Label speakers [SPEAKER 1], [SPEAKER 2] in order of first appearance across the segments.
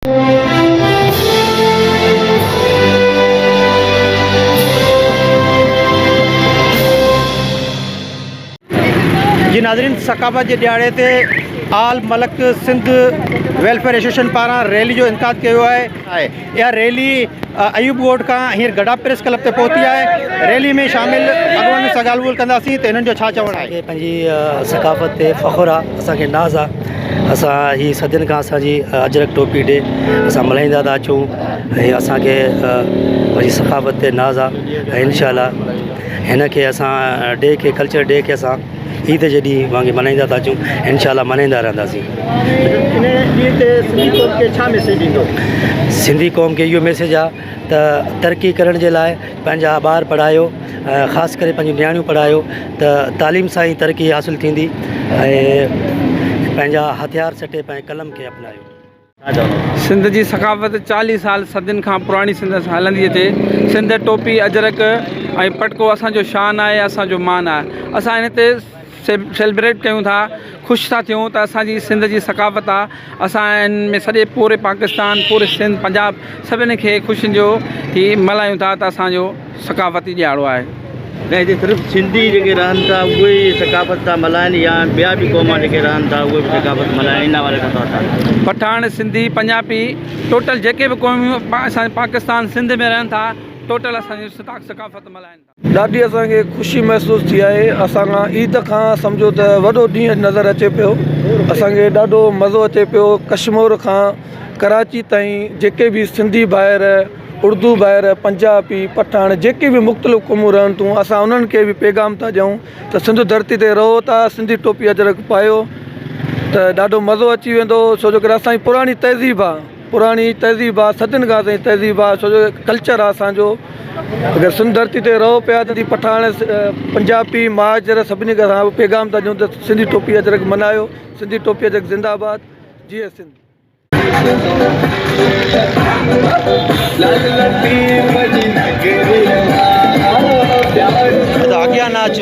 [SPEAKER 1] जी नाज़रीन, सकाफ़त के ॾियारे ते आल मलक सिंध वेलफेयर एसोसिएशन पारां रैली जो इनकाद किया है। यह रैली अयूब गोड का हींअर गड़ा प्रेस क्लब ते पहुती है। रैली में शामिल अॻवान सां ॻाल्हि ॿोल कंदासीं त हिननि जो छा चवणु आहे।
[SPEAKER 2] पंहिंजी सकाफ़त ते फ़ख़ुरु आहे, असांखे नाज़ आहे। असां हीअ सदियुनि खां असांजी अजरक टोपी डे असां मल्हाईंदा था अचूं ऐं असांखे पंहिंजी सकाफ़त ते नाज़ आहे ऐं इंशाअल्लाह हिन खे असां डे खे कल्चर डे खे असां ईद जे ॾींहुं वांगुरु मल्हाईंदा था अचूं, इंशाअल्लाह मल्हाईंदा रहंदासीं।
[SPEAKER 1] इन ॾींहं ते सिंधी क़ौम खे छा मैसेज ॾींदो?
[SPEAKER 2] सिंधी क़ौम खे इहो मैसेज आहे त तरक़ी करण जे लाइ पंहिंजा ॿार पढ़ायो, ख़ासि करे पंहिंजूं नियाणियूं पढ़ायो त तालीम सां ई तरक़ी हासिलु थींदी ऐं पंहिंजा हथियार सटे पंहिंजे कलम खे अपनायो।
[SPEAKER 3] सिंध जी सकाफ़त 40 साल सदियुनि खां पुराणी सिंध हलंदी अचे। सिंध टोपी अजरक ऐं पटको असांजो शान आहे, असांजो मान आहे। असां हिन ते सेलिब्रेट कयूं था, ख़ुशि था थियूं त असांजी सिंध जी सकाफ़त आहे। असां हिन में सॼे पूरे पाकिस्तान, पूरे सिंध, पंजाब सभिनी खे ख़ुशियुनि जो ही मल्हायूं था त असांजो सकाफ़ती ॾियारो आहे।
[SPEAKER 4] न हिते सिर्फ़ु सिंधी जेके रहनि था उहे ई सकाफ़त था मल्हाइनि या ॿिया बि क़ौम जेके रहनि था उहे बि सकाफ़त मल्हाइनि, इन बारे में था?
[SPEAKER 3] पठान, सिंधी, पंजाबी, टोटल जेके बि क़ौमियूं असांजे पाकिस्तान सिंध में रहनि था, टोटल असांजी सकाफ़त मल्हाइनि था।
[SPEAKER 5] ॾाढी असांखे ख़ुशी महसूसु थी आहे। असां ईद खां सम्झो त वॾो ॾींहुं नज़र अचे पियो। असांखे ॾाढो मज़ो अचे पियो। कश्मीर खां कराची ताईं जेके बि सिंधी ॿाहिरि, उर्दू ॿाहिरि, पंजाबी, पठान जेके बि मुख़्तलिफ़ क़ौमूं रहनि थियूं, असां उन्हनि खे बि पैगाम था ॾियूं त सिंध धरती ते रहो था, सिंधी टोपी अजरक पायो त ॾाढो मज़ो अची वेंदो। छो जो करे असांजी पुराणी तहज़ीब आहे, सदियुनि खां असांजी तहज़ीब आहे, छो जो कल्चर आहे असांजो। अगरि सिंध धरती ते रहो पिया त पठान, पंजाबी, महाजर सभिनी खे असां पैगाम था ॾियूं त सिंधी टोपी अजरक मल्हायो। सिंधी टोपी अजरक ज़िंदाबाद, जी सिंध।
[SPEAKER 1] आज्ञा नाच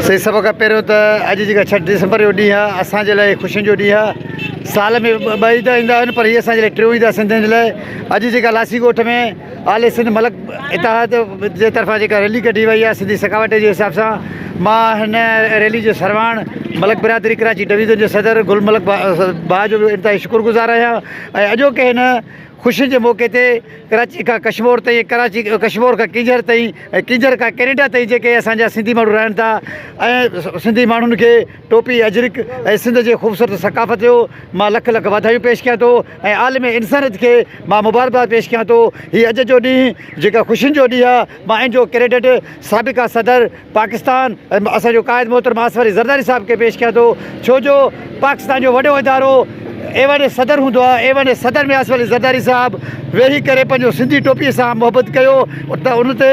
[SPEAKER 1] सही सभ खां पहिरियों त अॼु जेका 6 दिसंबर जो ॾींहुं आहे असांजे लाइ ख़ुशियुनि जो ॾींहुं आहे। साल में ॿ ईद ईंदा आहिनि पर हीअ असांजे लाइ टियों ईद आहे सिंधियुनि जे लाइ। अॼु जेका लासी ॻोठ में आले सिंध मलक इतिहाद जे तरफ़ां जेका रैली कढी वई आहे सिंधी सकाफ़त जे हिसाब सां, मां हिन रैली जो सरवाण मलक बिरादरी कराची डिवीज़न जे सदर गुल मलक भाउ जो बि इंतिहाई शुक्रगुज़ार आहियां। ऐं अॼोके हिन ख़ुशियुनि जे मौक़े ते कराची खां कश्मीर ताईं, कश्मीर खां किंजर ताईं ऐं किंजर खां कैनेडा ताईं जेके असांजा सिंधी माण्हू रहनि था ऐं सिंधी माण्हुनि खे टोपी अजरक ऐं सिंध जे ख़ूबसूरत सकाफ़त जो मां लख लख वाधायूं पेश कयां थो ऐं आलमी इंसानियत खे मां मुबारकबाद पेश कयां थो। हीअ अॼु जो ॾींहुं जेका ख़ुशियुनि जो ॾींहुं आहे, मां इन जो क्रेडिट साबिक़ा सदर पाकिस्तान ऐं असांजो क़ाइद मोहतरम आसफ़ ज़रदारी साहिब खे पेश कयां थो। छो जो पाकिस्तान जो वॾो इदारो एवन सदर हूंदो आहे, एवन सदर में आसफ़ ज़रदारी साहिबु वेही करे पंहिंजो सिंधी टोपीअ सां मोहबत कयो त उन ते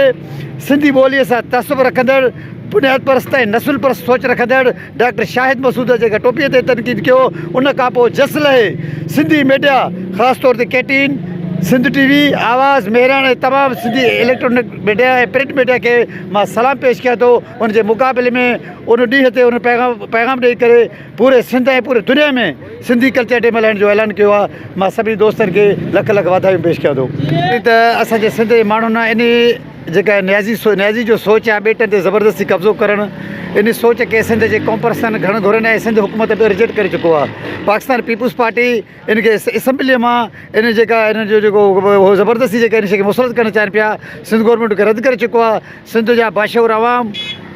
[SPEAKER 1] सिंधी ॿोलीअ सां तसुब रखंदड़, बुनियाद परस्त ऐं नसुल परस्त सोच रखंदड़ डॉक्टर शाहिद मसूद जेका टोपीअ ते तनक़ीद कयो, उन खां पोइ जस लहे सिंधी मीडिया ख़ासि तौर ते केटीन, सिंध टीवी, आवाज़, मेहरान ऐं तमामु सिंधी इलेक्ट्रॉनिक मीडिया ऐं प्रिंट मीडिया खे मां सलाम पेश कयां थो। उनजे मुक़ाबले में उन ॾींहं ते उन पैगाम ॾेई करे पूरे सिंध ऐं पूरे दुनिया में सिंधी कल्चर डे मल्हाइण जो ऐलान कयो आहे। मां सभिनी दोस्तनि खे लख लख वाधायूं पेश कयां थो। त असांजे सिंध जे माण्हुनि इन जेका न्याज़ी जो सोच आहे ॿेटनि ते ज़बरदस्ती कब्ज़ो करणु, इन सोच खे सिंध जे कॉम्परसन घणो घुरनि ऐं सिंध हुकूमत बि रिजेक्ट करे चुको आहे। पाकिस्तान पीपुल्स पार्टी इनखे असैम्बलीअ मां इन जो जेको ज़बरदस्ती जेका इन शइ खे मुसरत करणु चाहिनि पिया, सिंध गवर्नमेंट खे रद्द करे चुको आहे। सिंध जा बाशूर आवाम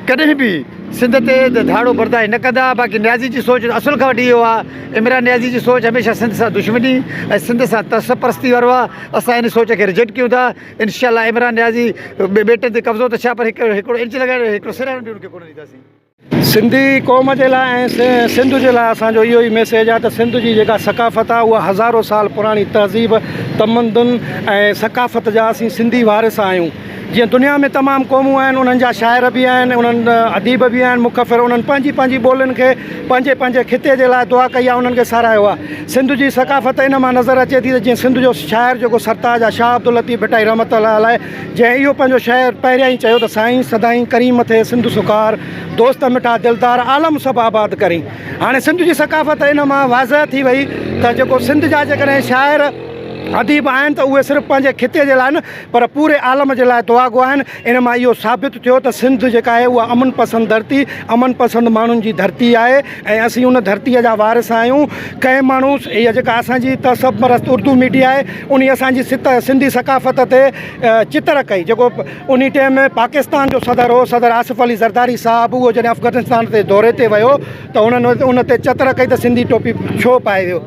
[SPEAKER 1] कॾहिं बि सिंध ते धाड़ो बर्दाश्त न कंदा। बाक़ी न्याज़ी जी सोच असुल खां वठी इहो आहे, इमरान न्याज़ी जी सोच हमेशह सिंध सां दुश्मनी ऐं सिंध सां तसपरस्ती वारो आहे। असां इन सोच खे रिजेक्ट कयूं था। इनशाअल्लाह इमरान न्याज़ी बेटनि ते कब्ज़ो त छा, पर हिकिड़ो इंच लॻाइणो, हिकिड़ो सिराइणो बि उनखे कोन ॾींदासीं।
[SPEAKER 5] सिंधी क़ौम जे लाइ ऐं सिंध जे लाइ असांजो इहो ई मैसेज आहे त सिंध जी जेका सकाफ़त आहे उहा हज़ारो साल पुराणी तहज़ीब तमदन ऐं सकाफ़त जा असीं सिंधी वारिस आहियूं। जीअं दुनिया में तमामु क़ौमूं आहिनि, उन्हनि जा शाइर बि आहिनि, उन्हनि अदीब बि आहिनि, मुख़फ़िर, उन्हनि पंहिंजी पंहिंजी ॿोलियुनि खे पंहिंजे पंहिंजे खिते जे लाइ दुआ कई आहे, उन्हनि खे साराहियो आहे। सिंध जी सकाफ़त इन मां नज़र अचे थी त जीअं सिंध जो शाइर जेको सरताज आहे शाह अब्दुल लतीफ़ भटाई रहमत अलाह, जंहिं इहो पंहिंजो शाइर पहिरियां ई चयो त साईं सदाईं करीम थे सिंध सुकार, दोस्त मिठा दिलदार आलम सभु आबाद करी। हाणे सिंध जी सकाफ़त इन मां वाज़ह थी वई त जेको सिंध जा जेकॾहिं शाइर अदीब आहिनि त उहे सिर्फ़ु पंहिंजे खिते जे लाइ न पर पूरे आलम जे लाइ दुआ गो आहिनि। इन मां इहो साबित थियो त सिंध जेका आहे उहा अमन पसंदि धरती, अमन पसंदि माण्हुनि जी धरती आहे ऐं असीं उन धरतीअ जा वारिस आहियूं। कंहिं माण्हू इहा जेका असांजी त सरपरस्त उर्दू मीडिया आहे उन असांजी सिंधी सकाफ़त ते चित्र कई। जेको उन टाइम में पाकिस्तान जो सदर हो, सदर आसिफ अली ज़रदारी साहिबु, उहो जॾहिं अफ़गानिस्तान ते दौरे ते वियो त उन्हनि उन ते चित्र कई त सिंधी टोपी छो पाए वियो।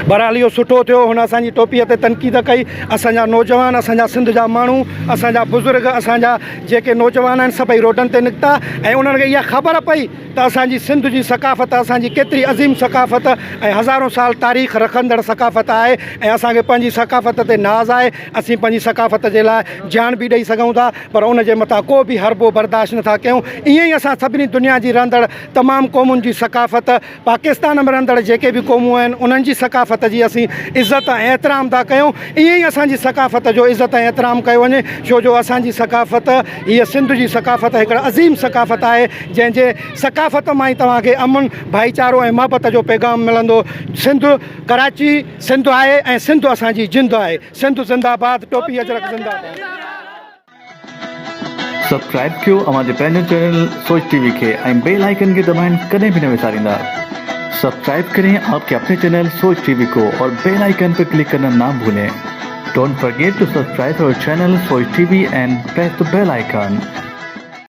[SPEAKER 5] बहरहाल इहो सुठो थियो, हुन असांजी टोपीअ ते तनक़ीद कई। असांजा नौजवान, असांजा सिंध जा माण्हू, असांजा बुज़ुर्ग, असांजा जेके नौजवान आहिनि सभई रोडनि ते निकिता ऐं उन्हनि खे इहा ख़बर पई त असांजी सिंध जी सकाफ़त, असांजी केतिरी अज़ीम सकाफ़त ऐं हज़ारों साल तारीख़ रखंदड़ सकाफ़त आहे ऐं असांखे पंहिंजी सकाफ़त ते नाज़ आहे। असीं पंहिंजी सकाफ़त जे लाइ जान बि ॾेई सघूं था, पर उन जे मथां को बि हरबो बर्दाश्त नथा कयूं। ईअं ई असां सभिनी दुनिया जी रहंदड़ तमामु क़ौमुनि जी सकाफ़त, पाकिस्तान में रहंदड़ जेके बि क़ौमूं आहिनि उन्हनि जी सकाफ़त जी असीं इज़त ऐं एतिराम था कयूं। ईअं ई असांजी सकाफ़त जो इज़त ऐं एतिराम कयो वञे, छो जो असांजी सकाफ़त हीअ सिंध जी सकाफ़त हिकिड़ा अज़ीम सकाफ़त आहे जंहिंजे सकाफ़त मां ई तव्हांखे अमन, भाईचारो ऐं मोहबत जो पैगाम मिलंदो। सिंध कराची सिंध आहे ऐं सिंध असांजी जिंद आहे। सिंध ज़िंदाबाद, टोपी अजरक ज़िंदाबाद।
[SPEAKER 6] सब्सक्राइब कयो असांजे पंहिंजे चैनल सोच टीवी खे ऐं बेल आइकन खे दबाइण कॾहिं भी न विसारींदा। सब्सक्राइब करें आपके अपने चैनल सोच टीवी को और बेल आइकन पर क्लिक करना ना भूलें। Don't forget to subscribe our channel Soch TV and press the bell icon.